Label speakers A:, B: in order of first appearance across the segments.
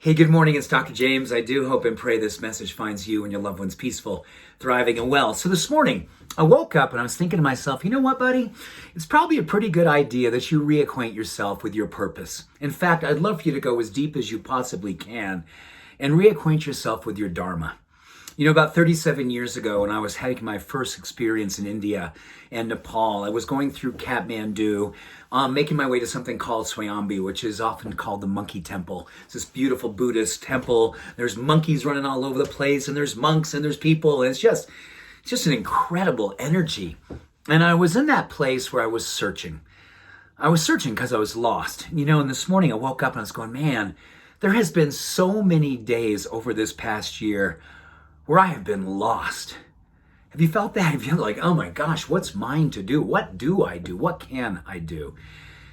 A: Hey, good morning. It's Dr. James. I do hope and pray this message finds you and your loved ones peaceful, thriving, and well. So this morning, I woke up and I was thinking to myself, you know what, buddy? It's probably a pretty good idea that you reacquaint yourself with your purpose. In fact, I'd love for you to go as deep as you possibly can and reacquaint yourself with your Dharma. You know, about 37 years ago, when I was having my first experience in India and Nepal, I was going through Kathmandu, making my way to something called Swayambhu, which is often called the Monkey Temple. It's this beautiful Buddhist temple. There's monkeys running all over the place, and there's monks, and there's people, and it's just an incredible energy. And I was in that place where I was searching. I was searching because I was lost. You know, and this morning I woke up and I was going, man, there has been so many days over this past year where I have been lost. Have you felt that? Have you like, oh my gosh, what's mine to do? What do I do? What can I do?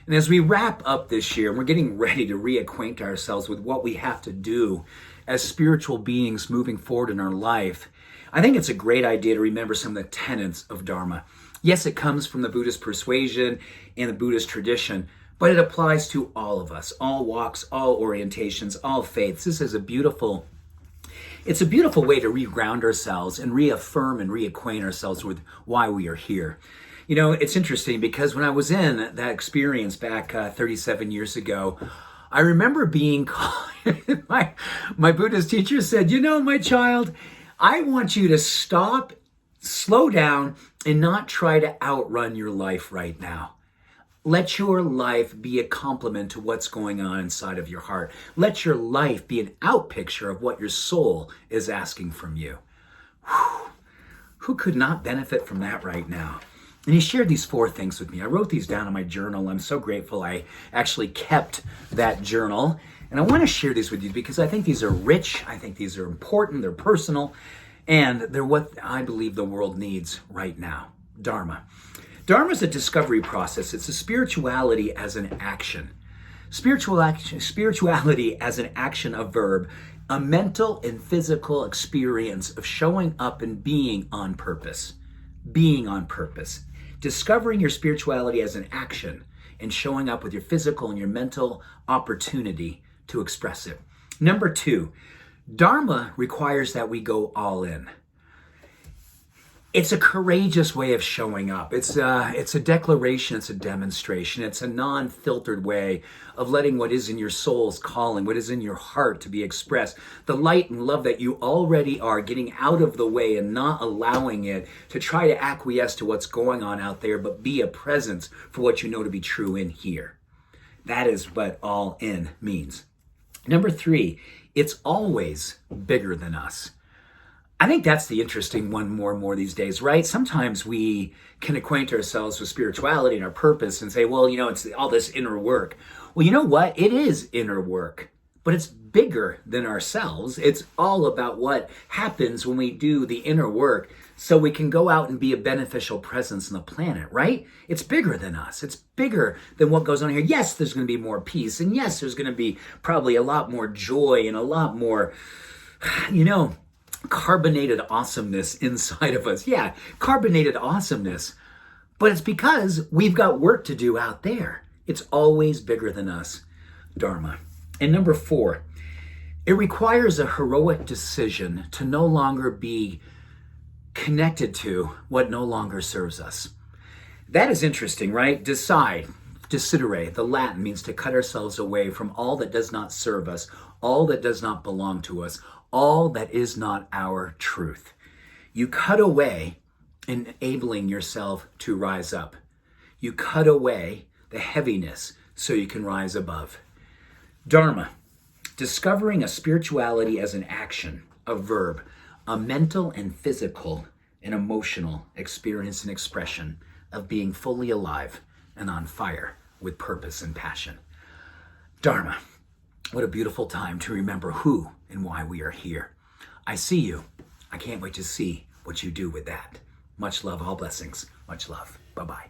A: And as we wrap up this year, and we're getting ready to reacquaint ourselves with what we have to do as spiritual beings moving forward in our life, I think it's a great idea to remember some of the tenets of Dharma. Yes, it comes from the Buddhist persuasion and the Buddhist tradition, but it applies to all of us, all walks, all orientations, all faiths. This is it's a beautiful way to re-ground ourselves and reaffirm and reacquaint ourselves with why we are here. You know, it's interesting because when I was in that experience back 37 years ago, I remember being my Buddhist teacher said, you know, my child, I want you to stop, slow down, and not try to outrun your life right now. Let your life be a complement to what's going on inside of your heart. Let your life be an out picture of what your soul is asking from you. Whew. Who could not benefit from that right now? And he shared these 4 things with me. I wrote these down in my journal. I'm so grateful I actually kept that journal. And I want to share these with you because I think these are rich. I think these are important. They're personal. And they're what I believe the world needs right now. Dharma. Dharma is a discovery process. It's a spirituality as an action. Spirituality as an action, a verb, a mental and physical experience of showing up and being on purpose. Being on purpose. Discovering your spirituality as an action and showing up with your physical and your mental opportunity to express it. Number 2, Dharma requires that we go all in. It's a courageous way of showing up. It's a declaration, it's a demonstration, it's a non-filtered way of letting what is in your soul's calling, what is in your heart to be expressed, the light and love that you already are, getting out of the way and not allowing it to try to acquiesce to what's going on out there, but be a presence for what you know to be true in here. That is what all in means. Number 3, it's always bigger than us. I think that's the interesting one more and more these days, right? Sometimes we can acquaint ourselves with spirituality and our purpose and say, well, you know, it's all this inner work. Well, you know what? It is inner work, but it's bigger than ourselves. It's all about what happens when we do the inner work so we can go out and be a beneficial presence on the planet, right? It's bigger than us. It's bigger than what goes on here. Yes, there's going to be more peace. And yes, there's going to be probably a lot more joy and a lot more, you know, carbonated awesomeness inside of us. Yeah, carbonated awesomeness. But it's because we've got work to do out there. It's always bigger than us. Dharma. And number 4, it requires a heroic decision to no longer be connected to what no longer serves us. That is interesting, right? Decide. Decidere, the Latin, means to cut ourselves away from all that does not serve us, all that does not belong to us, all that is not our truth. You cut away, enabling yourself to rise up. You cut away the heaviness so you can rise above. Dharma, discovering a spirituality as an action, a verb, a mental and physical and emotional experience and expression of being fully alive and on fire with purpose and passion. Dharma. What a beautiful time to remember who and why we are here. I see you. I can't wait to see what you do with that. Much love, all blessings. Much love. Bye-bye.